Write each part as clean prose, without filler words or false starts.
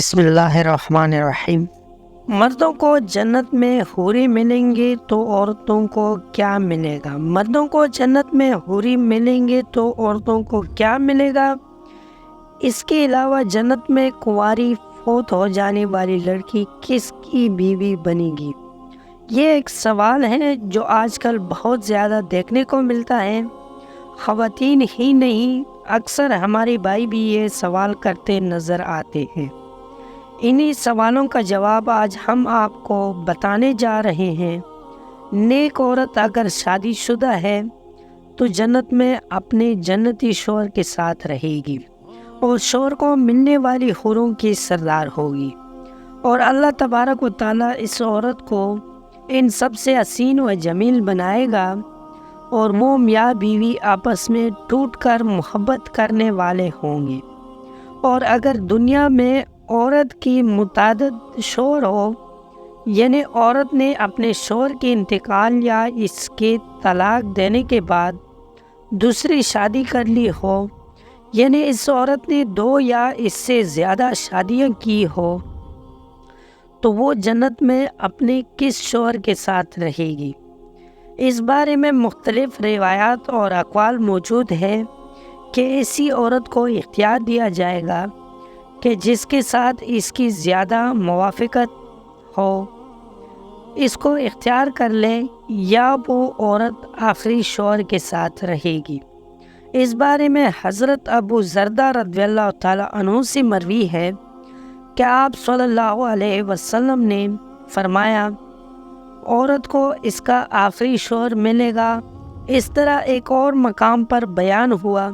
بسم اللہ الرحمن الرحیم۔ مردوں کو جنت میں حوری ملیں گے تو عورتوں کو کیا ملے گا؟ مردوں کو جنت میں حوری ملیں گے تو عورتوں کو کیا ملے گا؟ اس کے علاوہ جنت میں کنواری فوت ہو جانے والی لڑکی کس کی بیوی بنے گی؟ یہ ایک سوال ہے جو آج کل بہت زیادہ دیکھنے کو ملتا ہے۔ خواتین ہی نہیں، اکثر ہمارے بھائی بھی یہ سوال کرتے نظر آتے ہیں۔ انہی سوالوں کا جواب آج ہم آپ کو بتانے جا رہے ہیں۔ نیک عورت اگر شادی شدہ ہے تو جنت میں اپنے جنتی شوہر کے ساتھ رہے گی اور شوہر کو ملنے والی حوروں کی سردار ہوگی، اور اللہ تبارک و تعالیٰ اس عورت کو ان سب سے حسین و جمیل بنائے گا، اور وہ میاں بیوی آپس میں ٹوٹ کر محبت کرنے والے ہوں گے۔ اور اگر دنیا میں عورت کی متعدد شوہر ہو، یعنی عورت نے اپنے شوہر کے انتقال یا اس کے طلاق دینے کے بعد دوسری شادی کر لی ہو، یعنی اس عورت نے 2 یا اس سے زیادہ شادیاں کی ہو، تو وہ جنت میں اپنے کس شوہر کے ساتھ رہے گی؟ اس بارے میں مختلف روایات اور اقوال موجود ہیں کہ ایسی عورت کو اختیار دیا جائے گا کہ جس کے ساتھ اس کی زیادہ موافقت ہو، اس کو اختیار کر لے، یا وہ عورت آخری شوہر کے ساتھ رہے گی۔ اس بارے میں حضرت ابو زردہ رضی اللہ تعالیٰ عنہ سے مروی ہے کہ آپ صلی اللہ علیہ وسلم نے فرمایا، عورت کو اس کا آخری شوہر ملے گا۔ اس طرح ایک اور مقام پر بیان ہوا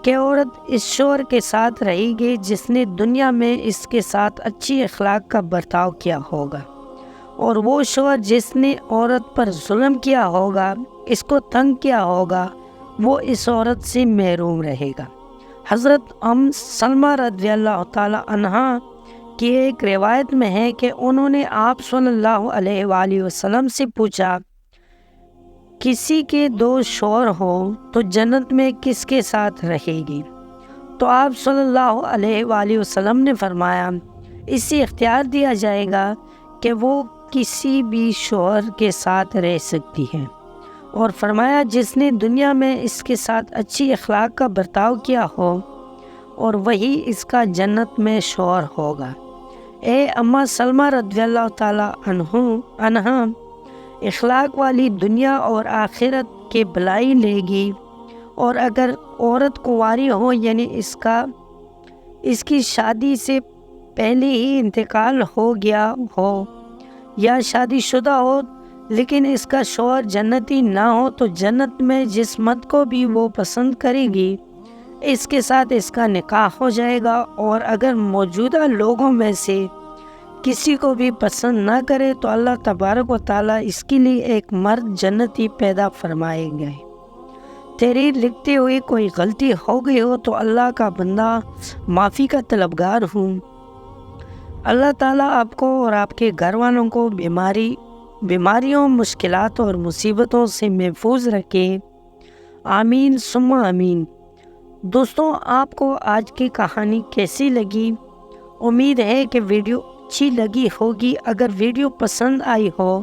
کہ عورت اس شوہر کے ساتھ رہے گی جس نے دنیا میں اس کے ساتھ اچھی اخلاق کا برتاؤ کیا ہوگا، اور وہ شوہر جس نے عورت پر ظلم کیا ہوگا، اس کو تنگ کیا ہوگا، وہ اس عورت سے محروم رہے گا۔ حضرت سلمہ رضی اللہ تعالی عنہا کی ایک روایت میں ہے کہ انہوں نے آپ صلی اللہ علیہ وآلہ وسلم سے پوچھا، کسی کے 2 شوہر ہوں تو جنت میں کس کے ساتھ رہے گی؟ تو آپ صلی اللہ علیہ وآلہ وسلم نے فرمایا، اسے اختیار دیا جائے گا کہ وہ کسی بھی شوہر کے ساتھ رہ سکتی ہے، اور فرمایا جس نے دنیا میں اس کے ساتھ اچھی اخلاق کا برتاؤ کیا ہو، اور وہی اس کا جنت میں شوہر ہوگا۔ اے اماں سلمہ رضی اللہ تعالیٰ عنہا، اخلاق والی دنیا اور آخرت کے بھلائی لے گی، اور اگر عورت کنواری ہو، یعنی اس کی شادی سے پہلے ہی انتقال ہو گیا ہو، یا شادی شدہ ہو لیکن اس کا شوہر جنتی نہ ہو، تو جنت میں جس مرد کو بھی وہ پسند کرے گی اس کے ساتھ اس کا نکاح ہو جائے گا، اور اگر موجودہ لوگوں میں سے کسی کو بھی پسند نہ کرے تو اللہ تبارک و تعالیٰ اس کے لیے ایک مرد جنتی پیدا فرمائے گئے۔ تحریر لکھتے ہوئے کوئی غلطی ہو گئی ہو تو اللہ کا بندہ معافی کا طلبگار ہوں۔ اللہ تعالیٰ آپ کو اور آپ کے گھر والوں کو بیماریوں، مشکلات اور مصیبتوں سے محفوظ رکھے، آمین ثم آمین۔ دوستوں، آپ کو آج کی کہانی کیسی لگی؟ امید ہے کہ ویڈیو اچھی لگی ہوگی۔ اگر ویڈیو پسند آئی ہو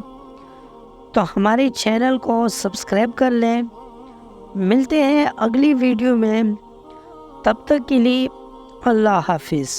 تو ہمارے چینل کو سبسکرائب کر لیں۔ ملتے ہیں اگلی ویڈیو میں، تب تک کے لیے اللہ حافظ۔